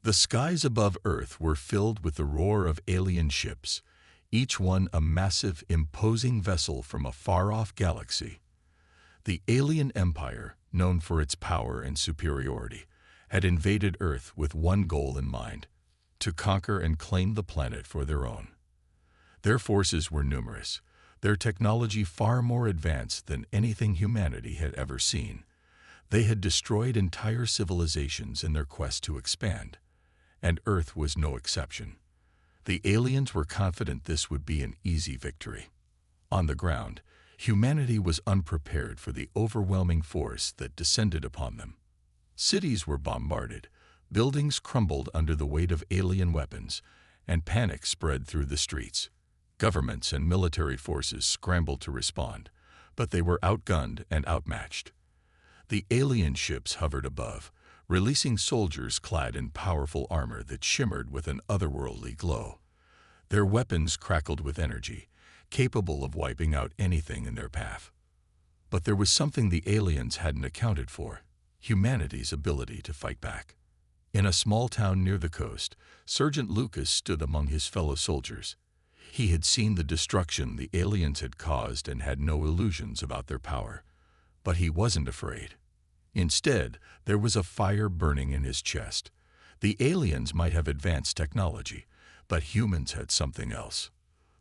The skies above Earth were filled with the roar of alien ships, each one a massive, imposing vessel from a far-off galaxy. The alien empire, known for its power and superiority, had invaded Earth with one goal in mind: to conquer and claim the planet for their own. Their forces were numerous, their technology far more advanced than anything humanity had ever seen. They had destroyed entire civilizations in their quest to expand, and Earth was no exception. The aliens were confident this would be an easy victory. On the ground, humanity was unprepared for the overwhelming force that descended upon them. Cities were bombarded, buildings crumbled under the weight of alien weapons, and panic spread through the streets. Governments and military forces scrambled to respond, but they were outgunned and outmatched. The alien ships hovered above, releasing soldiers clad in powerful armor that shimmered with an otherworldly glow. Their weapons crackled with energy, capable of wiping out anything in their path. But there was something the aliens hadn't accounted for: humanity's ability to fight back. In a small town near the coast, Sergeant Lucas stood among his fellow soldiers. He had seen the destruction the aliens had caused and had no illusions about their power. But he wasn't afraid. Instead, there was a fire burning in his chest. The aliens might have advanced technology, but humans had something else: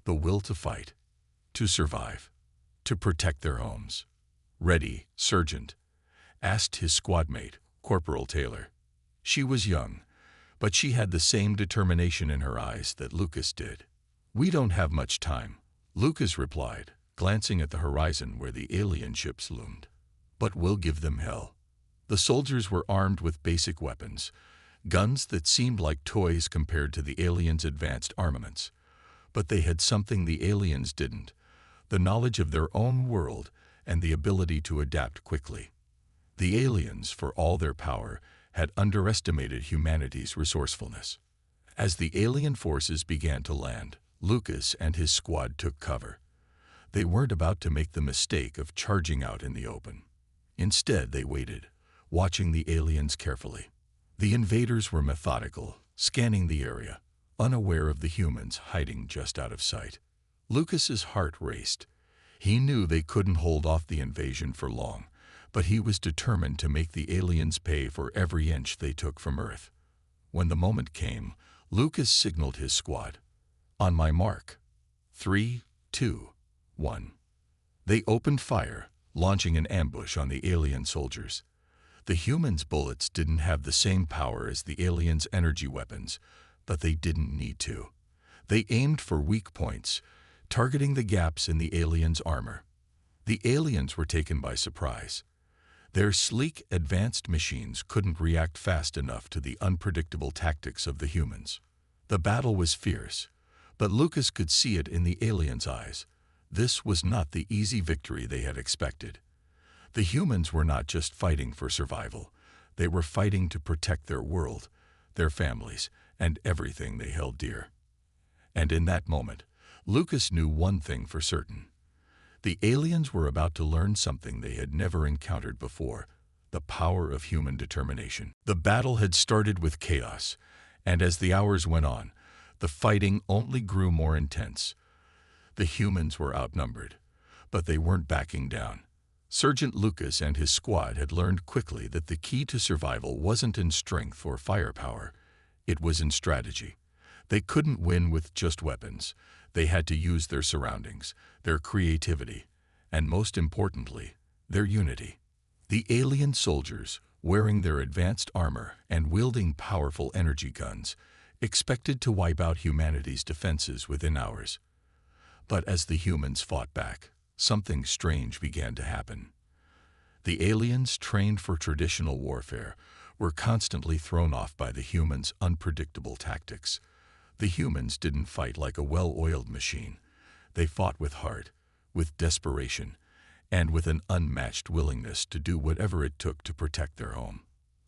the will to fight, to survive, to protect their homes. "Ready, Sergeant?" asked his squadmate, Corporal Taylor. She was young, but she had the same determination in her eyes that Lucas did. "We don't have much time," Lucas replied, glancing at the horizon where the alien ships loomed. "But we'll give them hell." The soldiers were armed with basic weapons, guns that seemed like toys compared to the aliens' advanced armaments. But they had something the aliens didn't: the knowledge of their own world and the ability to adapt quickly. The aliens, for all their power, had underestimated humanity's resourcefulness. As the alien forces began to land, Lucas and his squad took cover. They weren't about to make the mistake of charging out in the open. Instead, they waited, watching the aliens carefully. The invaders were methodical, scanning the area, unaware of the humans hiding just out of sight. Lucas's heart raced. He knew they couldn't hold off the invasion for long, but he was determined to make the aliens pay for every inch they took from Earth. When the moment came, Lucas signaled his squad. "On my mark. 3, 2, 1. They opened fire, launching an ambush on the alien soldiers. The humans' bullets didn't have the same power as the aliens' energy weapons, but they didn't need to. They aimed for weak points, targeting the gaps in the aliens' armor. The aliens were taken by surprise. Their sleek, advanced machines couldn't react fast enough to the unpredictable tactics of the humans. The battle was fierce, but Lucas could see it in the aliens' eyes. This was not the easy victory they had expected. The humans were not just fighting for survival. They were fighting to protect their world, their families, and everything they held dear. And in that moment, Lucas knew one thing for certain. The aliens were about to learn something they had never encountered before: the power of human determination. The battle had started with chaos, and as the hours went on, the fighting only grew more intense. The humans were outnumbered, but they weren't backing down. Sergeant Lucas and his squad had learned quickly that the key to survival wasn't in strength or firepower. It was in strategy. They couldn't win with just weapons. They had to use their surroundings, their creativity, and most importantly, their unity. The alien soldiers, wearing their advanced armor and wielding powerful energy guns, expected to wipe out humanity's defenses within hours. But as the humans fought back, something strange began to happen. The aliens, trained for traditional warfare, were constantly thrown off by the humans' unpredictable tactics. The humans didn't fight like a well-oiled machine. They fought with heart, with desperation, and with an unmatched willingness to do whatever it took to protect their home.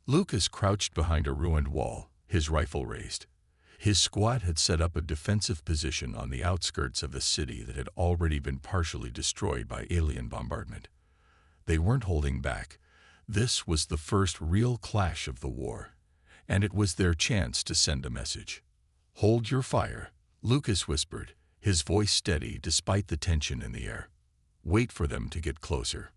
Lucas crouched behind a ruined wall, his rifle raised. His squad had set up a defensive position on the outskirts of a city that had already been partially destroyed by alien bombardment. They weren't holding back. This was the first real clash of the war, and it was their chance to send a message. "Hold your fire," Lucas whispered, his voice steady despite the tension in the air. "Wait for them to get closer."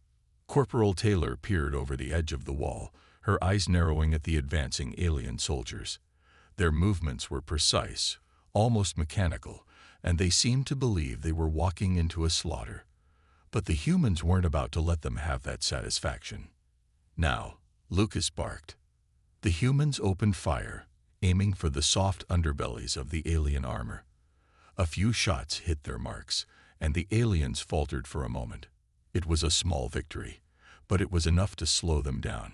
Corporal Taylor peered over the edge of the wall, her eyes narrowing at the advancing alien soldiers. Their movements were precise, almost mechanical, and they seemed to believe they were walking into a slaughter. But the humans weren't about to let them have that satisfaction. "Now," Lucas barked. The humans opened fire, aiming for the soft underbellies of the alien armor. A few shots hit their marks, and the aliens faltered for a moment. It was a small victory, but it was enough to slow them down.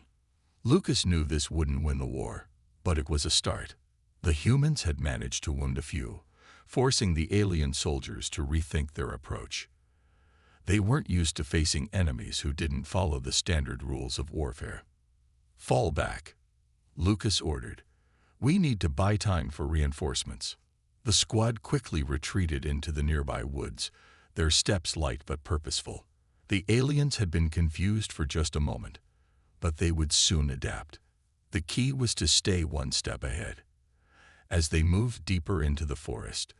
Lucas knew this wouldn't win the war, but it was a start. The humans had managed to wound a few, forcing the alien soldiers to rethink their approach. They weren't used to facing enemies who didn't follow the standard rules of warfare. "Fall back," Lucas ordered. "We need to buy time for reinforcements." The squad quickly retreated into the nearby woods, their steps light but purposeful. The aliens had been confused for just a moment, but they would soon adapt. The key was to stay one step ahead. As they moved deeper into the forest,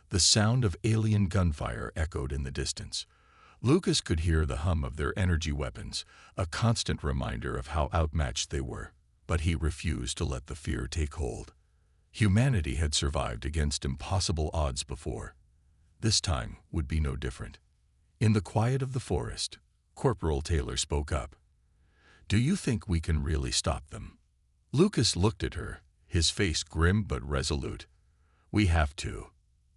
the sound of alien gunfire echoed in the distance. Lucas could hear the hum of their energy weapons, a constant reminder of how outmatched they were, but he refused to let the fear take hold. Humanity had survived against impossible odds before. This time would be no different. In the quiet of the forest, Corporal Taylor spoke up. "Do you think we can really stop them?" Lucas looked at her, his face grim but resolute. "We have to.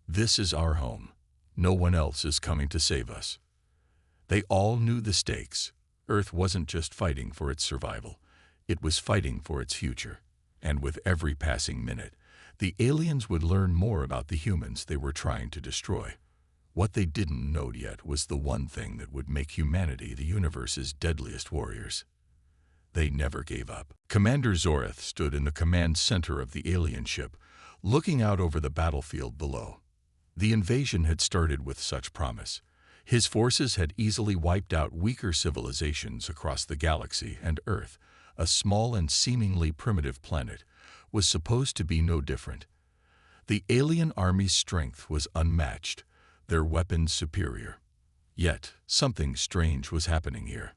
This is our home. No one else is coming to save us." They all knew the stakes. Earth wasn't just fighting for its survival. It was fighting for its future. And with every passing minute, the aliens would learn more about the humans they were trying to destroy. What they didn't know yet was the one thing that would make humanity the universe's deadliest warriors. They never gave up. Commander Zorath stood in the command center of the alien ship, looking out over the battlefield below. The invasion had started with such promise. His forces had easily wiped out weaker civilizations across the galaxy, and Earth, a small and seemingly primitive planet, was supposed to be no different. The alien army's strength was unmatched, their weapons superior. Yet, something strange was happening here.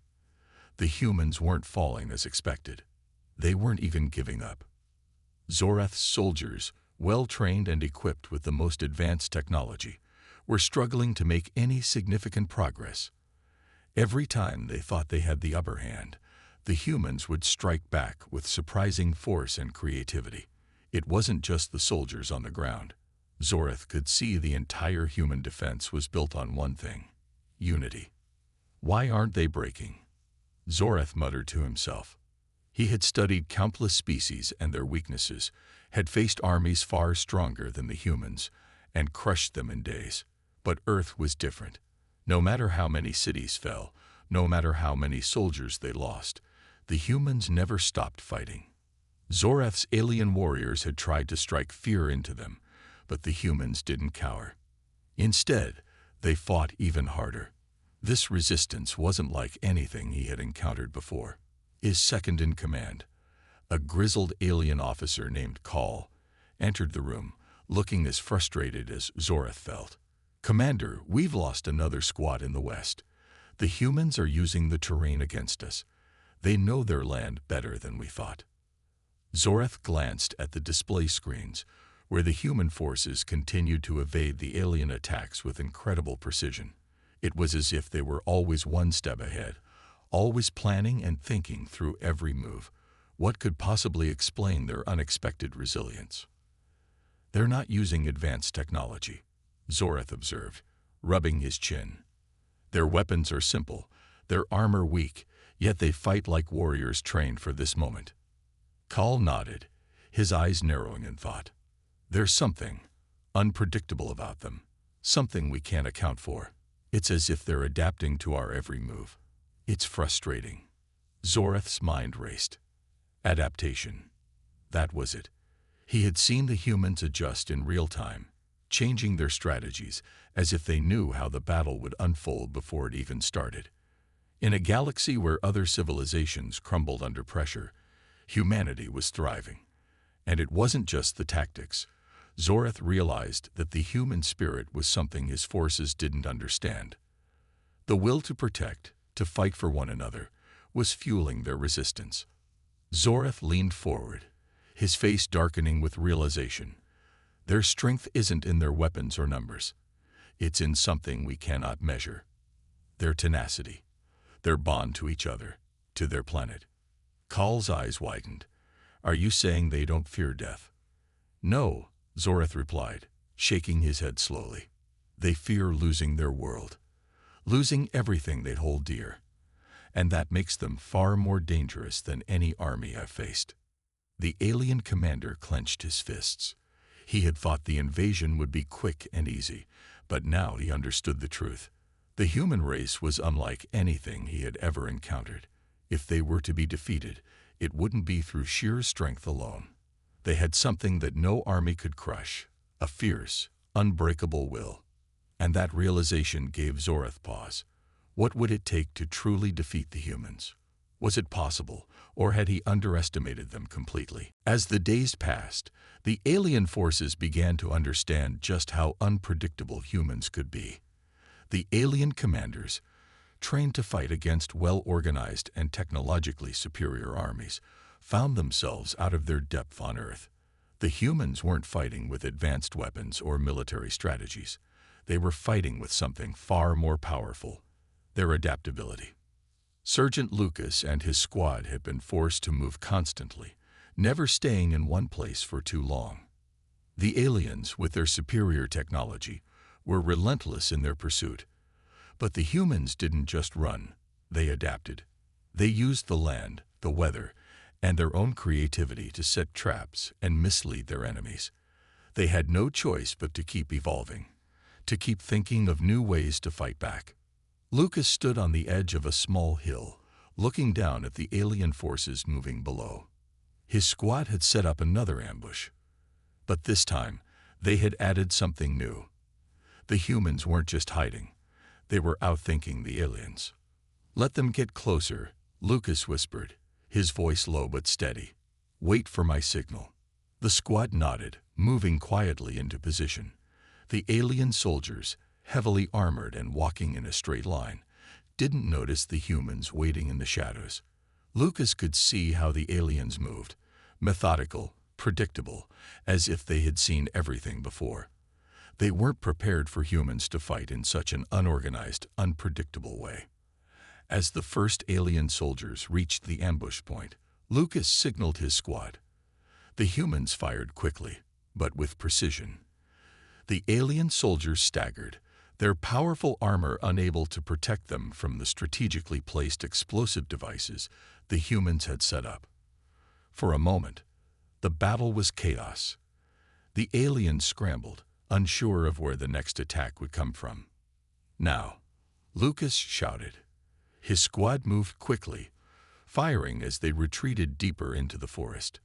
The humans weren't falling as expected. They weren't even giving up. Zorath's soldiers, well-trained and equipped with the most advanced technology, were struggling to make any significant progress. Every time they thought they had the upper hand, the humans would strike back with surprising force and creativity. It wasn't just the soldiers on the ground. Zorath could see the entire human defense was built on one thing: unity. "Why aren't they breaking?" Zorath muttered to himself. He had studied countless species and their weaknesses, had faced armies far stronger than the humans, and crushed them in days. But Earth was different. No matter how many cities fell, no matter how many soldiers they lost, the humans never stopped fighting. Zorath's alien warriors had tried to strike fear into them, but the humans didn't cower. Instead, they fought even harder. This resistance wasn't like anything he had encountered before. His second-in-command, a grizzled alien officer named Call, entered the room, looking as frustrated as Zorath felt. "Commander, we've lost another squad in the west. The humans are using the terrain against us. They know their land better than we thought." Zorath glanced at the display screens, where the human forces continued to evade the alien attacks with incredible precision. It was as if they were always one step ahead, always planning and thinking through every move. What could possibly explain their unexpected resilience? "They're not using advanced technology," Zorath observed, rubbing his chin. "Their weapons are simple, their armor weak, yet they fight like warriors trained for this moment." Call nodded, his eyes narrowing in thought. "There's something unpredictable about them, something we can't account for. It's as if they're adapting to our every move. It's frustrating." Zorath's mind raced. Adaptation. That was it. He had seen the humans adjust in real time, changing their strategies as if they knew how the battle would unfold before it even started. In a galaxy where other civilizations crumbled under pressure, humanity was thriving. And it wasn't just the tactics. Zoreth realized that the human spirit was something his forces didn't understand. The will to protect, to fight for one another, was fueling their resistance. Zoreth leaned forward, his face darkening with realization. Their strength isn't in their weapons or numbers. It's in something we cannot measure. Their tenacity, their bond to each other, to their planet. Kal's eyes widened. Are you saying they don't fear death? No, Zoreth replied, shaking his head slowly. They fear losing their world, losing everything they hold dear. And that makes them far more dangerous than any army I've faced. The alien commander clenched his fists. He had thought the invasion would be quick and easy, but now he understood the truth. The human race was unlike anything he had ever encountered. If they were to be defeated, it wouldn't be through sheer strength alone. They had something that no army could crush, a fierce, unbreakable will. And that realization gave Zoreth pause. What would it take to truly defeat the humans? Was it possible, or had he underestimated them completely? As the days passed, the alien forces began to understand just how unpredictable humans could be. The alien commanders, trained to fight against well-organized and technologically superior armies, found themselves out of their depth on Earth. The humans weren't fighting with advanced weapons or military strategies. They were fighting with something far more powerful: their adaptability. Sergeant Lucas and his squad had been forced to move constantly, never staying in one place for too long. The aliens, with their superior technology, were relentless in their pursuit. But the humans didn't just run, they adapted. They used the land, the weather, and their own creativity to set traps and mislead their enemies. They had no choice but to keep evolving, to keep thinking of new ways to fight back. Lucas stood on the edge of a small hill, looking down at the alien forces moving below. His squad had set up another ambush. But this time, they had added something new. The humans weren't just hiding. They were outthinking the aliens. Let them get closer, Lucas whispered, his voice low but steady. Wait for my signal. The squad nodded, moving quietly into position. The alien soldiers, heavily armored and walking in a straight line, didn't notice the humans waiting in the shadows. Lucas could see how the aliens moved, methodical, predictable, as if they had seen everything before. They weren't prepared for humans to fight in such an unorganized, unpredictable way. As the first alien soldiers reached the ambush point, Lucas signaled his squad. The humans fired quickly, but with precision. The alien soldiers staggered, their powerful armor unable to protect them from the strategically placed explosive devices the humans had set up. For a moment, the battle was chaos. The aliens scrambled, unsure of where the next attack would come from. Now, Lucas shouted. His squad moved quickly, firing as they retreated deeper into the forest.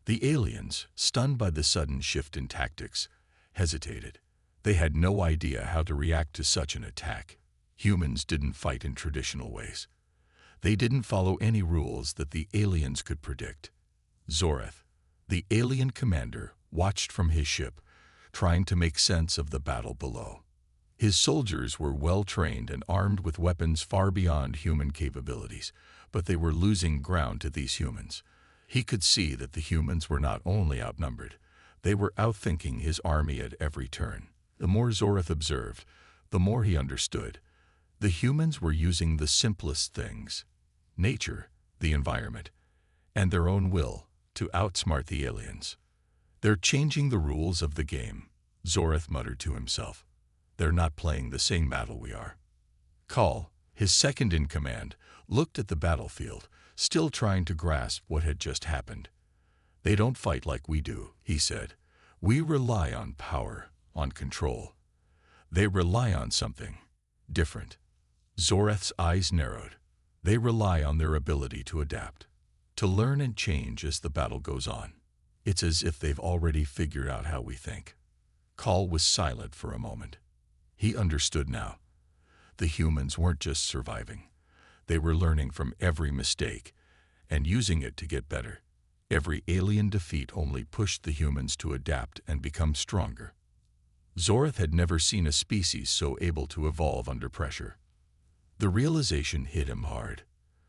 The aliens, stunned by the sudden shift in tactics, hesitated. They had no idea how to react to such an attack. Humans didn't fight in traditional ways. They didn't follow any rules that the aliens could predict. Zoreth, the alien commander, watched from his ship, trying to make sense of the battle below. His soldiers were well-trained and armed with weapons far beyond human capabilities, but they were losing ground to these humans. He could see that the humans were not only outnumbered, they were outthinking his army at every turn. The more Zoreth observed, the more he understood. The humans were using the simplest things, nature, the environment, and their own will, to outsmart the aliens. They're changing the rules of the game, Zoreth muttered to himself. They're not playing the same battle we are. Kal, his second-in-command, looked at the battlefield, still trying to grasp what had just happened. They don't fight like we do, he said. We rely on power, on control. They rely on something different. Zoreth's eyes narrowed. They rely on their ability to adapt, to learn and change as the battle goes on. It's as if they've already figured out how we think. Kal was silent for a moment. He understood now. The humans weren't just surviving. They were learning from every mistake and using it to get better. Every alien defeat only pushed the humans to adapt and become stronger. Zorath had never seen a species so able to evolve under pressure. The realization hit him hard.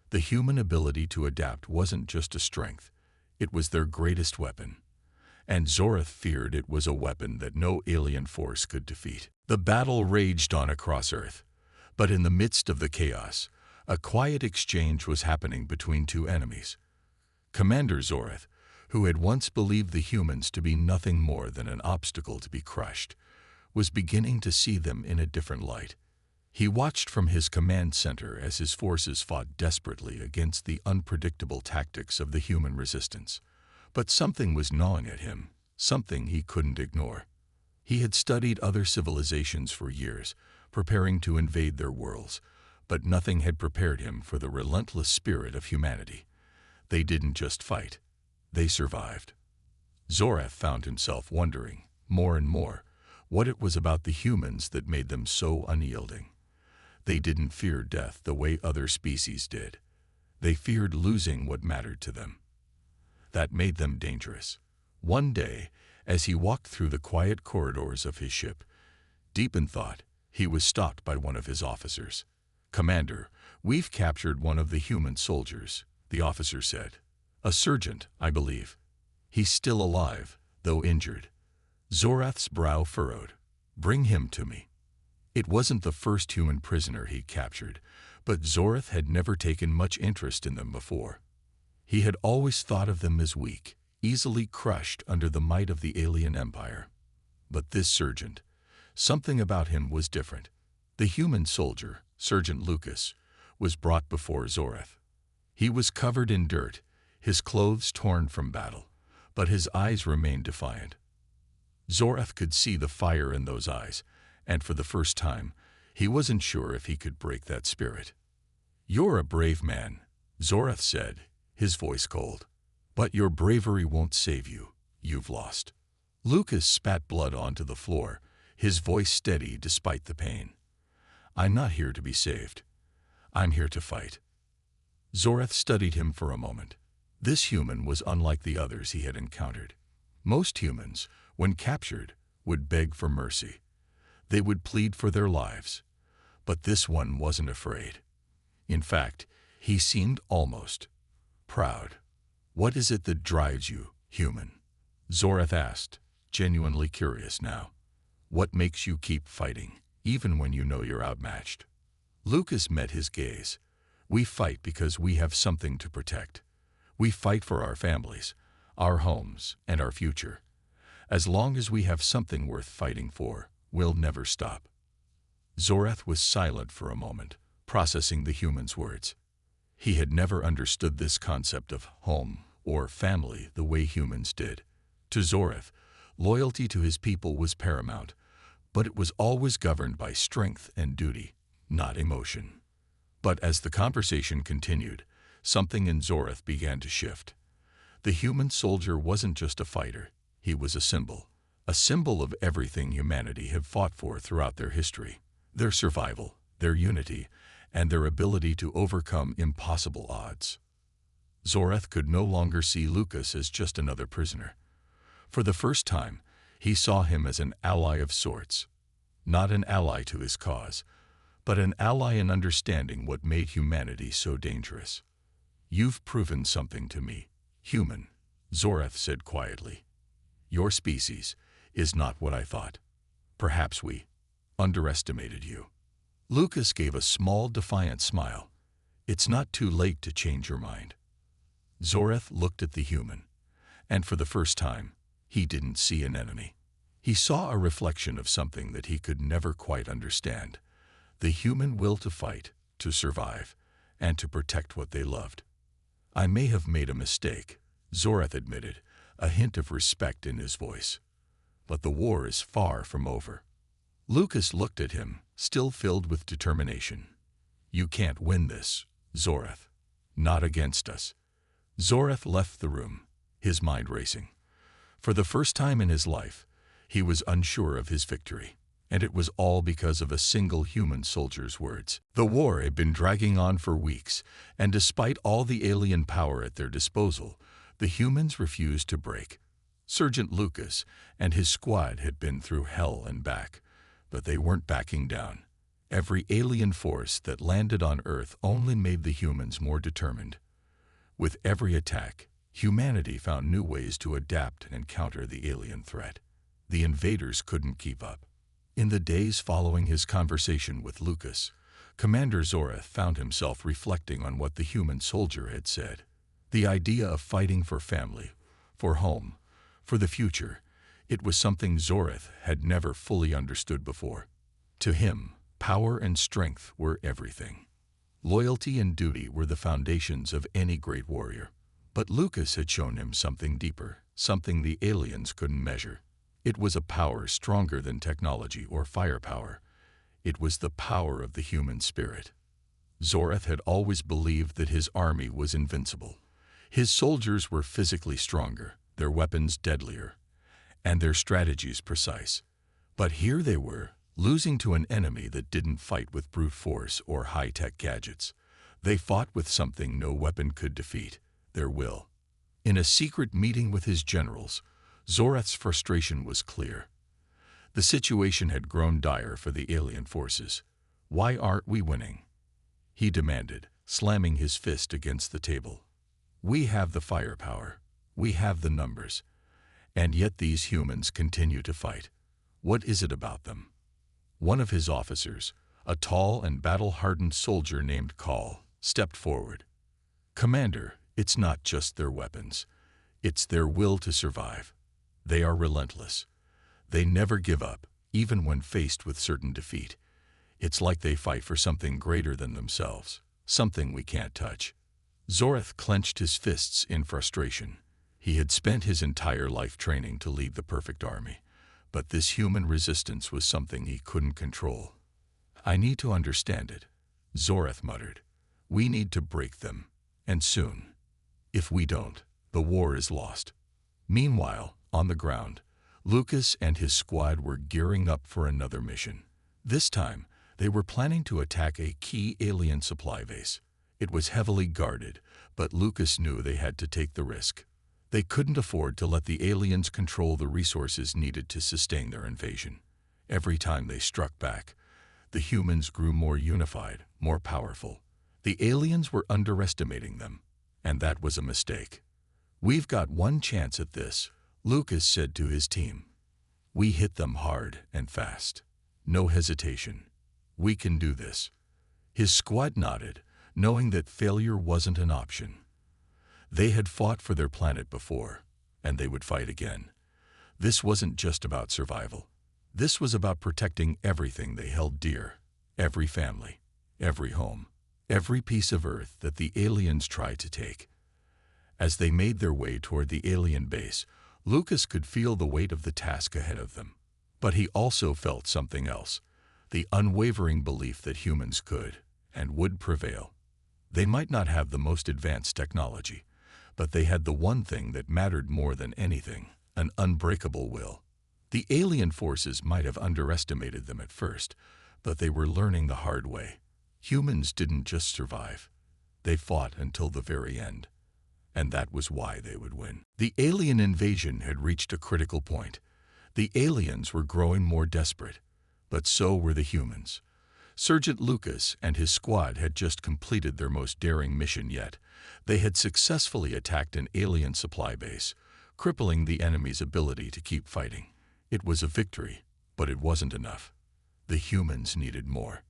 The human ability to adapt wasn't just a strength, it was their greatest weapon. And Zorath feared it was a weapon that no alien force could defeat. The battle raged on across Earth, but in the midst of the chaos, a quiet exchange was happening between two enemies. Commander Zorath, who had once believed the humans to be nothing more than an obstacle to be crushed, was beginning to see them in a different light. He watched from his command center as his forces fought desperately against the unpredictable tactics of the human resistance. But something was gnawing at him, something he couldn't ignore. He had studied other civilizations for years, preparing to invade their worlds, but nothing had prepared him for the relentless spirit of humanity. They didn't just fight, they survived. Zorath found himself wondering, more and more, what it was about the humans that made them so unyielding. They didn't fear death the way other species did. They feared losing what mattered to them. That made them dangerous. One day, as he walked through the quiet corridors of his ship, deep in thought, he was stopped by one of his officers. "Commander, we've captured one of the human soldiers," the officer said. "A sergeant, I believe. He's still alive, though injured." Zorath's brow furrowed. "Bring him to me." It wasn't the first human prisoner he'd captured, but Zorath had never taken much interest in them before. He had always thought of them as weak, easily crushed under the might of the alien empire. But this sergeant, something about him was different. The human soldier, Sergeant Lucas, was brought before Zorath. He was covered in dirt, his clothes torn from battle, but his eyes remained defiant. Zorath could see the fire in those eyes, and for the first time, he wasn't sure if he could break that spirit. "You're a brave man," Zorath said, his voice cold. "But your bravery won't save you. You've lost." Lucas spat blood onto the floor, his voice steady despite the pain. "I'm not here to be saved. I'm here to fight." Zorath studied him for a moment. This human was unlike the others he had encountered. Most humans, when captured, would beg for mercy. They would plead for their lives. But this one wasn't afraid. In fact, he seemed almost proud. "What is it that drives you, human?" Zorath asked, genuinely curious now. "What makes you keep fighting, even when you know you're outmatched?" Lucas met his gaze. "We fight because we have something to protect. We fight for our families, our homes, and our future. As long as we have something worth fighting for, we'll never stop." Zorath was silent for a moment, processing the human's words. He had never understood this concept of home or family the way humans did. To Zorath, loyalty to his people was paramount, but it was always governed by strength and duty, not emotion. But as the conversation continued, something in Zorath began to shift. The human soldier wasn't just a fighter, he was a symbol of everything humanity had fought for throughout their history: their survival, their unity, and their ability to overcome impossible odds. Zorath could no longer see Lucas as just another prisoner. For the first time, he saw him as an ally of sorts. Not an ally to his cause, but an ally in understanding what made humanity so dangerous. "You've proven something to me, human," Zorath said quietly. "Your species is not what I thought. Perhaps we underestimated you." Lucas gave a small, defiant smile. "It's not too late to change your mind." Zorath looked at the human, and for the first time, he didn't see an enemy. He saw a reflection of something that he could never quite understand: the human will to fight, to survive, and to protect what they loved. "I may have made a mistake," Zorath admitted, a hint of respect in his voice. "But the war is far from over." Lucas looked at him, still filled with determination. "You can't win this, Zorath. Not against us." Zorath left the room, his mind racing. For the first time in his life, he was unsure of his victory, and it was all because of a single human soldier's words. The war had been dragging on for weeks, and despite all the alien power at their disposal, The humans refused to break. Sergeant Lucas and his squad had been through hell and back, but they weren't backing down. Every alien force that landed on Earth only made the humans more determined. With every attack, humanity found new ways to adapt and counter the alien threat. The invaders couldn't keep up. In the days following his conversation with Lucas, Commander Zoreth found himself reflecting on what the human soldier had said. The idea of fighting for family, for home, for the future, it was something Zoreth had never fully understood before. To him, power and strength were everything. Loyalty and duty were the foundations of any great warrior. But Lucas had shown him something deeper, something the aliens couldn't measure. It was a power stronger than technology or firepower. It was the power of the human spirit. Zoreth had always believed that his army was invincible. His soldiers were physically stronger, their weapons deadlier, and their strategies precise. But here they were, losing to an enemy that didn't fight with brute force or high-tech gadgets. They fought with something no weapon could defeat, their will. In a secret meeting with his generals, Zoreth's frustration was clear. The situation had grown dire for the alien forces. "Why aren't we winning?" he demanded, slamming his fist against the table. "We have the firepower. We have the numbers. And yet these humans continue to fight. What is it about them?" One of his officers, a tall and battle-hardened soldier named Call, stepped forward. "Commander, it's not just their weapons. It's their will to survive. They are relentless. They never give up, even when faced with certain defeat. It's like they fight for something greater than themselves, something we can't touch." Zoreth clenched his fists in frustration. He had spent his entire life training to lead the perfect army, but this human resistance was something he couldn't control. "I need to understand it," Zoreth muttered. "We need to break them, and soon. If we don't, the war is lost." Meanwhile, on the ground, Lucas and his squad were gearing up for another mission. This time, they were planning to attack a key alien supply base. It was heavily guarded, but Lucas knew they had to take the risk. They couldn't afford to let the aliens control the resources needed to sustain their invasion. Every time they struck back, the humans grew more unified, more powerful. The aliens were underestimating them, and that was a mistake. "We've got one chance at this," Lucas said to his team. "We hit them hard and fast. No hesitation. We can do this." His squad nodded, knowing that failure wasn't an option. They had fought for their planet before, and they would fight again. This wasn't just about survival. This was about protecting everything they held dear, every family, every home, every piece of Earth that the aliens tried to take. As they made their way toward the alien base, Lucas could feel the weight of the task ahead of them. But he also felt something else, the unwavering belief that humans could and would prevail. They might not have the most advanced technology, but they had the one thing that mattered more than anything, an unbreakable will. The alien forces might have underestimated them at first, but they were learning the hard way. Humans didn't just survive. They fought until the very end. And that was why they would win. The alien invasion had reached a critical point. The aliens were growing more desperate, but so were the humans. Sergeant Lucas and his squad had just completed their most daring mission yet. They had successfully attacked an alien supply base, crippling the enemy's ability to keep fighting. It was a victory, but it wasn't enough. The humans needed more.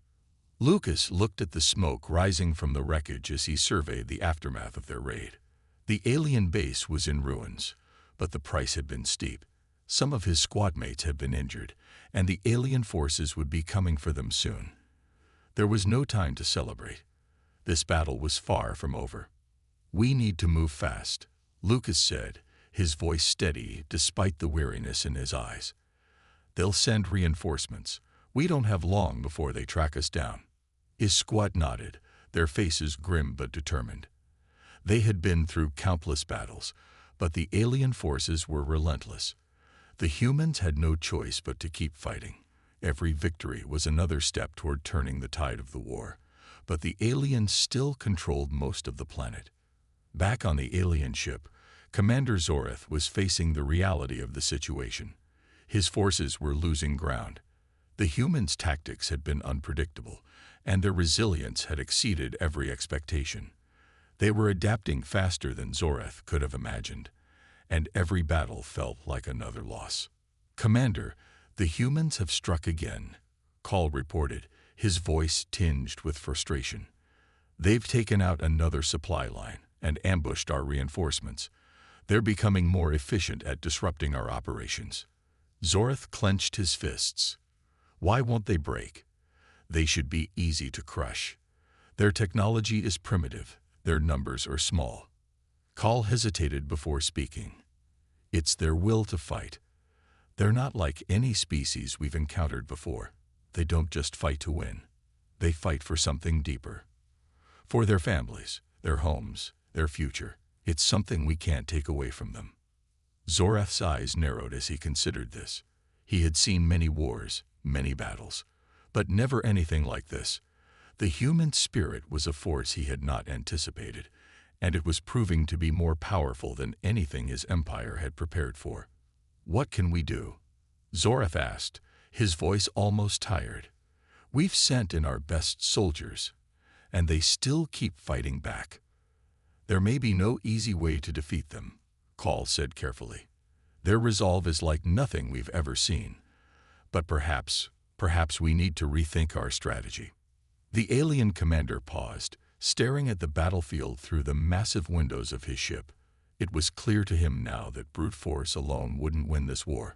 Lucas looked at the smoke rising from the wreckage as he surveyed the aftermath of their raid. The alien base was in ruins, but the price had been steep. Some of his squad mates had been injured, and the alien forces would be coming for them soon. There was no time to celebrate. This battle was far from over. "We need to move fast," Lucas said, his voice steady despite the weariness in his eyes. "They'll send reinforcements. We don't have long before they track us down." His squad nodded, their faces grim but determined. They had been through countless battles, but the alien forces were relentless. The humans had no choice but to keep fighting. Every victory was another step toward turning the tide of the war, but the aliens still controlled most of the planet. Back on the alien ship, Commander Zoreth was facing the reality of the situation. His forces were losing ground. The humans' tactics had been unpredictable, and their resilience had exceeded every expectation. They were adapting faster than Zoreth could have imagined, and every battle felt like another loss. "Commander, the humans have struck again," Call reported, his voice tinged with frustration. "They've taken out another supply line and ambushed our reinforcements. They're becoming more efficient at disrupting our operations." Zoreth clenched his fists. Why won't they break? They should be easy to crush. Their technology is primitive. Their numbers are small. Call hesitated before speaking. It's their will to fight. They're not like any species we've encountered before. They don't just fight to win. They fight for something deeper. For their families, their homes, their future. It's something we can't take away from them. Zoreth's eyes narrowed as he considered this. He had seen many wars, many battles, but never anything like this. The human spirit was a force he had not anticipated, and it was proving to be more powerful than anything his empire had prepared for. "What can we do?" Zoreth asked, his voice almost tired. "We've sent in our best soldiers, and they still keep fighting back." "There may be no easy way to defeat them," Call said carefully. "Their resolve is like nothing we've ever seen. But perhaps we need to rethink our strategy." The alien commander paused, staring at the battlefield through the massive windows of his ship. It was clear to him now that brute force alone wouldn't win this war.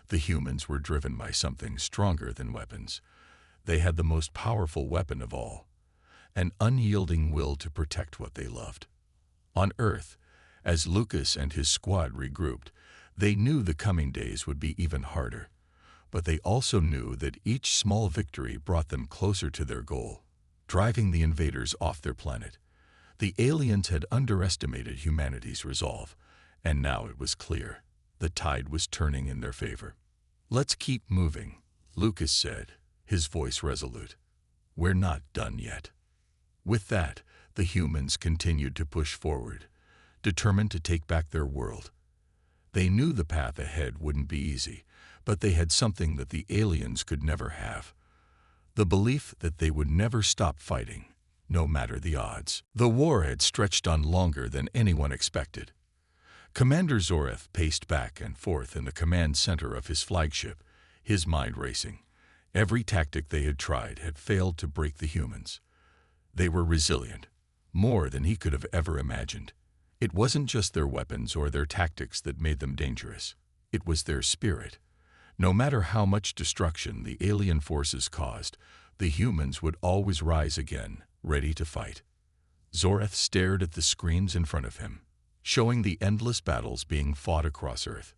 The humans were driven by something stronger than weapons. They had the most powerful weapon of all, an unyielding will to protect what they loved. On Earth, as Lucas and his squad regrouped, they knew the coming days would be even harder. But they also knew that each small victory brought them closer to their goal, driving the invaders off their planet. The aliens had underestimated humanity's resolve, and now it was clear. The tide was turning in their favor. "Let's keep moving," Lucas said, his voice resolute. "We're not done yet." With that, the humans continued to push forward, determined to take back their world. They knew the path ahead wouldn't be easy, but they had something that the aliens could never have: the belief that they would never stop fighting, no matter the odds. The war had stretched on longer than anyone expected. Commander Zoreth paced back and forth in the command center of his flagship, his mind racing. Every tactic they had tried had failed to break the humans. They were resilient, more than he could have ever imagined. It wasn't just their weapons or their tactics that made them dangerous. It was their spirit. No matter how much destruction the alien forces caused, the humans would always rise again, ready to fight. Zoreth stared at the screens in front of him, showing the endless battles being fought across Earth.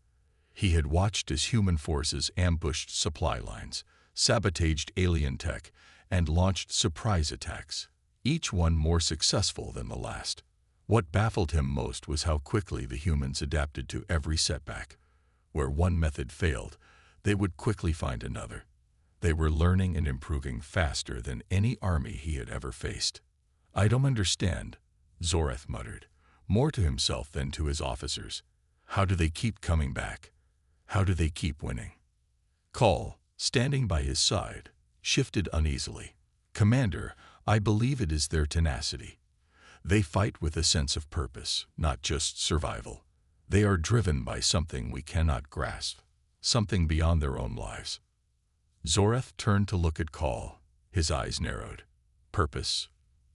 He had watched as human forces ambushed supply lines, sabotaged alien tech, and launched surprise attacks, each one more successful than the last. What baffled him most was how quickly the humans adapted to every setback. Where one method failed, they would quickly find another. They were learning and improving faster than any army he had ever faced. "I don't understand," Zoreth muttered, more to himself than to his officers. "How do they keep coming back? How do they keep winning?" Call, standing by his side, shifted uneasily. "Commander, I believe it is their tenacity. They fight with a sense of purpose, not just survival. They are driven by something we cannot grasp, something beyond their own lives." Zoreth turned to look at Call, his eyes narrowed. "Purpose?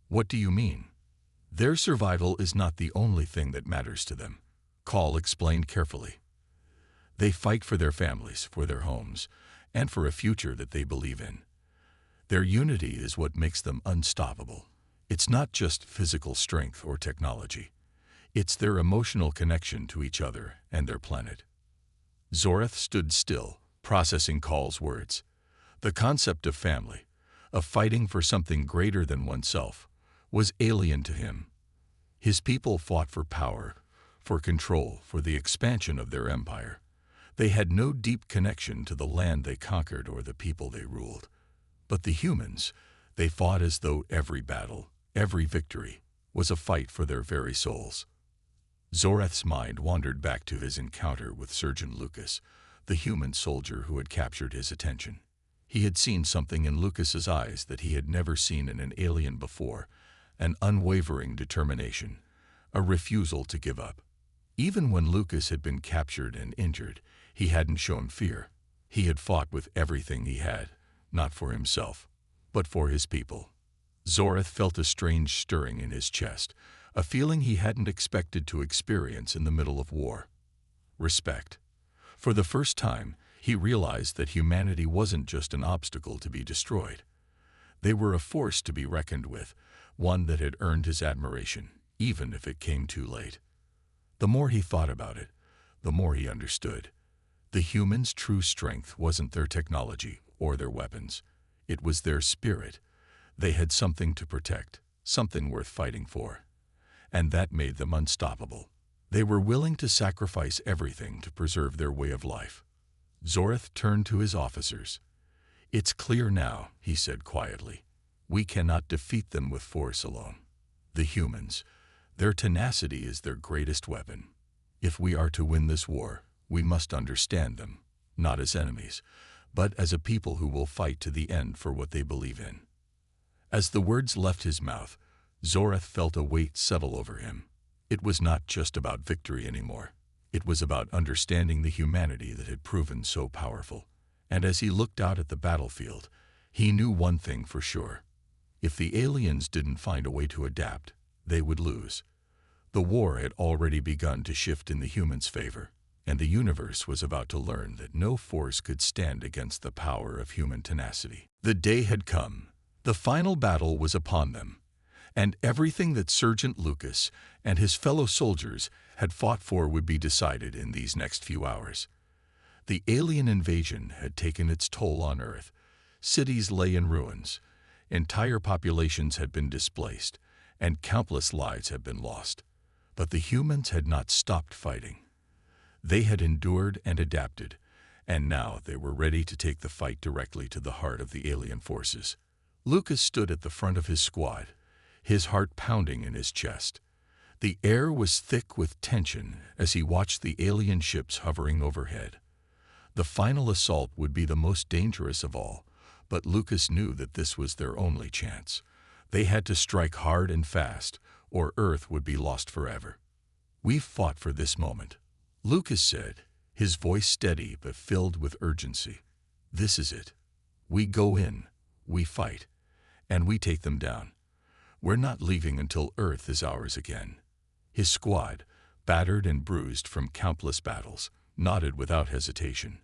What do you mean?" "Their survival is not the only thing that matters to them," Call explained carefully. "They fight for their families, for their homes, and for a future that they believe in. Their unity is what makes them unstoppable. It's not just physical strength or technology. It's their emotional connection to each other and their planet." Zoreth stood still, processing Call's words. The concept of family, of fighting for something greater than oneself, was alien to him. His people fought for power, for control, for the expansion of their empire. They had no deep connection to the land they conquered or the people they ruled. But the humans, they fought as though every battle, every victory, was a fight for their very souls. Zoreth's mind wandered back to his encounter with Surgeon Lucas, the human soldier who had captured his attention. He had seen something in Lucas's eyes that he had never seen in an alien before, an unwavering determination, a refusal to give up. Even when Lucas had been captured and injured, he hadn't shown fear. He had fought with everything he had, not for himself, but for his people. Zoreth felt a strange stirring in his chest, a feeling he hadn't expected to experience in the middle of war. Respect. For the first time, he realized that humanity wasn't just an obstacle to be destroyed. They were a force to be reckoned with, one that had earned his admiration, even if it came too late. The more he thought about it, the more he understood. The humans' true strength wasn't their technology or their weapons. It was their spirit. They had something to protect, something worth fighting for. And that made them unstoppable. They were willing to sacrifice everything to preserve their way of life. Zoreth turned to his officers. "It's clear now," he said quietly. "We cannot defeat them with force alone. The humans, their tenacity is their greatest weapon. If we are to win this war, we must understand them, not as enemies, but as a people who will fight to the end for what they believe in." As the words left his mouth, Zoreth felt a weight settle over him. It was not just about victory anymore. It was about understanding the humanity that had proven so powerful. And as he looked out at the battlefield, he knew one thing for sure. If the aliens didn't find a way to adapt, they would lose. The war had already begun to shift in the humans' favor, and the universe was about to learn that no force could stand against the power of human tenacity. The day had come. The final battle was upon them, and everything that Sergeant Lucas and his fellow soldiers had fought for would be decided in these next few hours. The alien invasion had taken its toll on Earth. Cities lay in ruins, entire populations had been displaced, and countless lives had been lost. But the humans had not stopped fighting. They had endured and adapted, and now they were ready to take the fight directly to the heart of the alien forces. Lucas stood at the front of his squad, his heart pounding in his chest. The air was thick with tension as he watched the alien ships hovering overhead. The final assault would be the most dangerous of all, but Lucas knew that this was their only chance. They had to strike hard and fast, or Earth would be lost forever. "We've fought for this moment," Lucas said, his voice steady but filled with urgency. "This is it. We go in, we fight, and we take them down. We're not leaving until Earth is ours again." His squad, battered and bruised from countless battles, nodded without hesitation.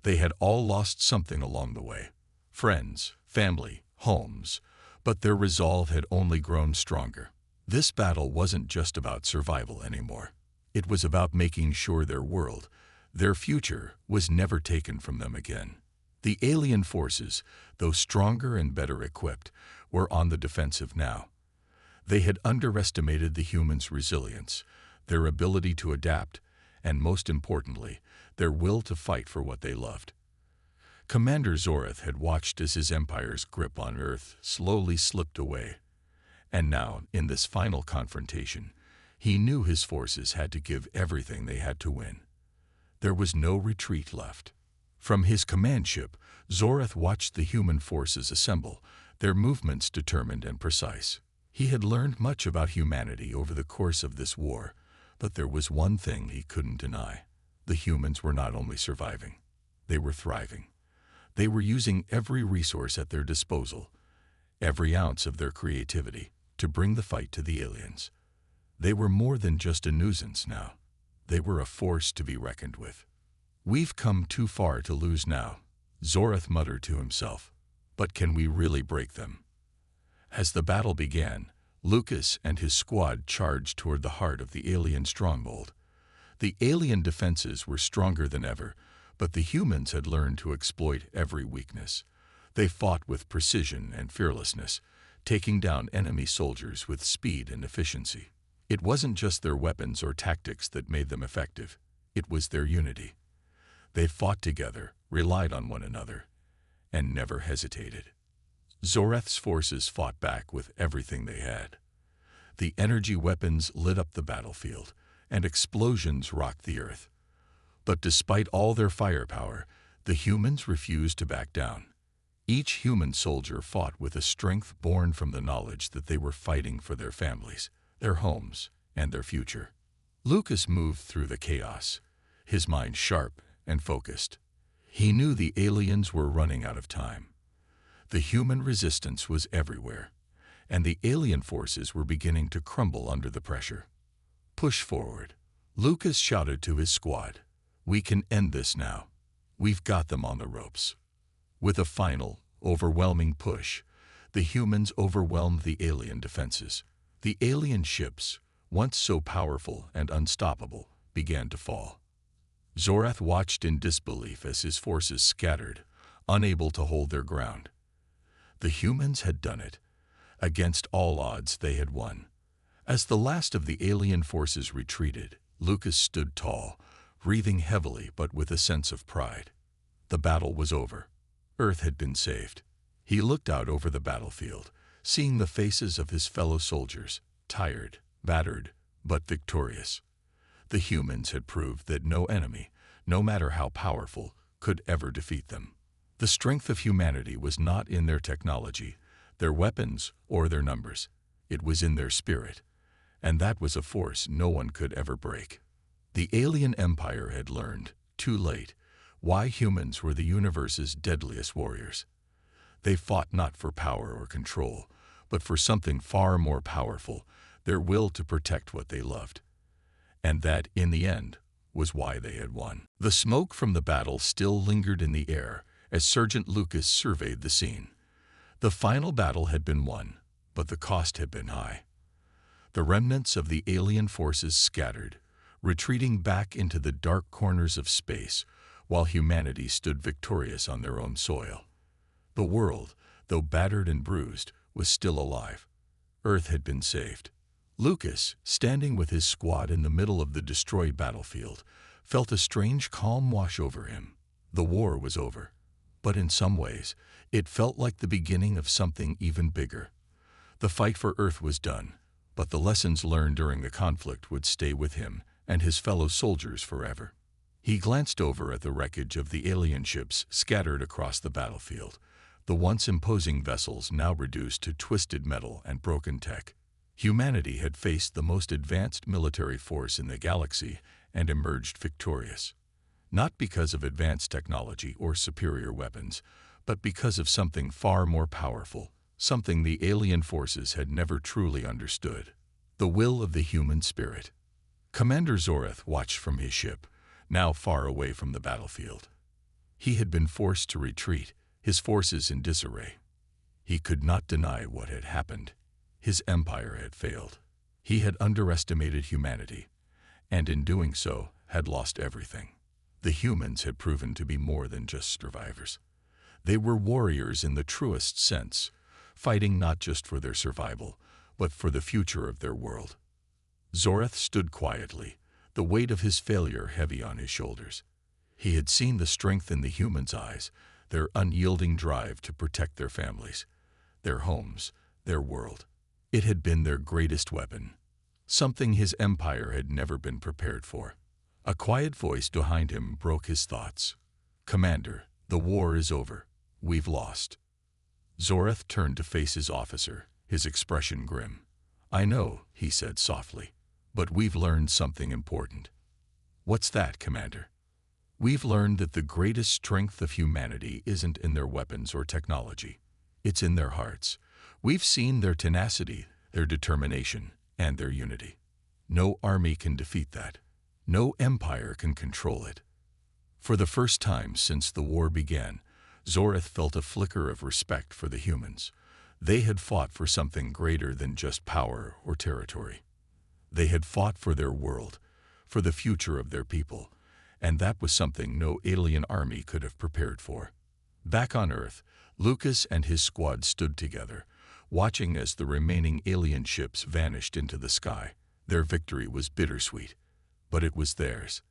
They had all lost something along the way: friends, family, homes, but their resolve had only grown stronger. This battle wasn't just about survival anymore. It was about making sure their world, their future, was never taken from them again. The alien forces, though stronger and better equipped, were on the defensive now. They had underestimated the humans' resilience, their ability to adapt, and most importantly, their will to fight for what they loved. Commander Zoreth had watched as his empire's grip on Earth slowly slipped away. And now, in this final confrontation, he knew his forces had to give everything they had to win. There was no retreat left. From his command ship, Zoreth watched the human forces assemble, their movements determined and precise. He had learned much about humanity over the course of this war, but there was one thing he couldn't deny. The humans were not only surviving, they were thriving. They were using every resource at their disposal, every ounce of their creativity, to bring the fight to the aliens. They were more than just a nuisance now. They were a force to be reckoned with. "We've come too far to lose now," Zoreth muttered to himself. "But can we really break them?" As the battle began, Lucas and his squad charged toward the heart of the alien stronghold. The alien defenses were stronger than ever, but the humans had learned to exploit every weakness. They fought with precision and fearlessness, taking down enemy soldiers with speed and efficiency. It wasn't just their weapons or tactics that made them effective. It was their unity. They fought together, relied on one another, and never hesitated. Zoreth's forces fought back with everything they had. The energy weapons lit up the battlefield, and explosions rocked the earth. But despite all their firepower, the humans refused to back down. Each human soldier fought with a strength born from the knowledge that they were fighting for their families, their homes, and their future. Lucas moved through the chaos, his mind sharp and focused. He knew the aliens were running out of time. The human resistance was everywhere, and the alien forces were beginning to crumble under the pressure. "Push forward," Lucas shouted to his squad. "We can end this now. We've got them on the ropes." With a final, overwhelming push, the humans overwhelmed the alien defenses. The alien ships, once so powerful and unstoppable, began to fall. Zorath watched in disbelief as his forces scattered, unable to hold their ground. The humans had done it. Against all odds, they had won. As the last of the alien forces retreated, Lucas stood tall, breathing heavily but with a sense of pride. The battle was over. Earth had been saved. He looked out over the battlefield, seeing the faces of his fellow soldiers, tired, battered, but victorious. The humans had proved that no enemy, no matter how powerful, could ever defeat them. The strength of humanity was not in their technology, their weapons, or their numbers. It was in their spirit, and that was a force no one could ever break. The alien empire had learned, too late, why humans were the universe's deadliest warriors. They fought not for power or control, but for something far more powerful, their will to protect what they loved. And that, in the end, was why they had won. The smoke from the battle still lingered in the air as Sergeant Lucas surveyed the scene. The final battle had been won, but the cost had been high. The remnants of the alien forces scattered, retreating back into the dark corners of space, while humanity stood victorious on their own soil. The world, though battered and bruised, was still alive. Earth had been saved. Lucas, standing with his squad in the middle of the destroyed battlefield, felt a strange calm wash over him. The war was over, but in some ways, it felt like the beginning of something even bigger. The fight for Earth was done, but the lessons learned during the conflict would stay with him and his fellow soldiers forever. He glanced over at the wreckage of the alien ships scattered across the battlefield, the once imposing vessels now reduced to twisted metal and broken tech. Humanity had faced the most advanced military force in the galaxy and emerged victorious. Not because of advanced technology or superior weapons, but because of something far more powerful, something the alien forces had never truly understood: the will of the human spirit. Commander Zorath watched from his ship, now far away from the battlefield. He had been forced to retreat, his forces in disarray. He could not deny what had happened. His empire had failed. He had underestimated humanity, and in doing so, had lost everything. The humans had proven to be more than just survivors. They were warriors in the truest sense, fighting not just for their survival, but for the future of their world. Zorath stood quietly, the weight of his failure heavy on his shoulders. He had seen the strength in the humans' eyes, their unyielding drive to protect their families, their homes, their world. It had been their greatest weapon, something his empire had never been prepared for. A quiet voice behind him broke his thoughts. "Commander, the war is over. We've lost." Zorath turned to face his officer, his expression grim. "I know," he said softly, "but we've learned something important." "What's that, Commander?" "We've learned that the greatest strength of humanity isn't in their weapons or technology. It's in their hearts. We've seen their tenacity, their determination, and their unity. No army can defeat that. No empire can control it." For the first time since the war began, Zorath felt a flicker of respect for the humans. They had fought for something greater than just power or territory. They had fought for their world, for the future of their people, and that was something no alien army could have prepared for. Back on Earth, Lucas and his squad stood together, watching as the remaining alien ships vanished into the sky. Their victory was bittersweet, but it was theirs.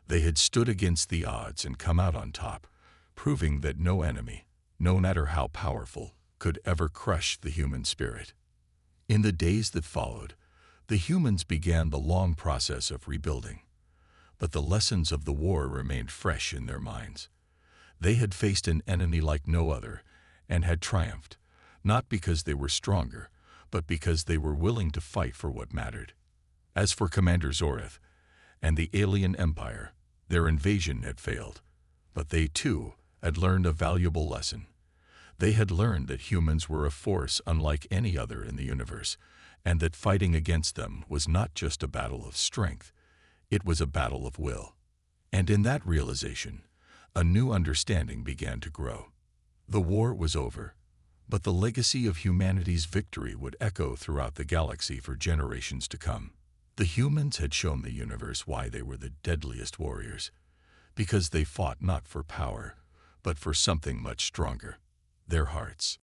They had stood against the odds and come out on top, proving that no enemy, no matter how powerful, could ever crush the human spirit. In the days that followed, The humans began the long process of rebuilding, but the lessons of the war remained fresh in their minds. They had faced an enemy like no other and had triumphed, not because they were stronger, but because they were willing to fight for what mattered. As for Commander Zorith and the alien empire, their invasion had failed, but they too had learned a valuable lesson. They had learned that humans were a force unlike any other in the universe, and that fighting against them was not just a battle of strength, it was a battle of will. And in that realization, a new understanding began to grow. The war was over, but the legacy of humanity's victory would echo throughout the galaxy for generations to come. The humans had shown the universe why they were the deadliest warriors, because they fought not for power, but for something much stronger, their hearts.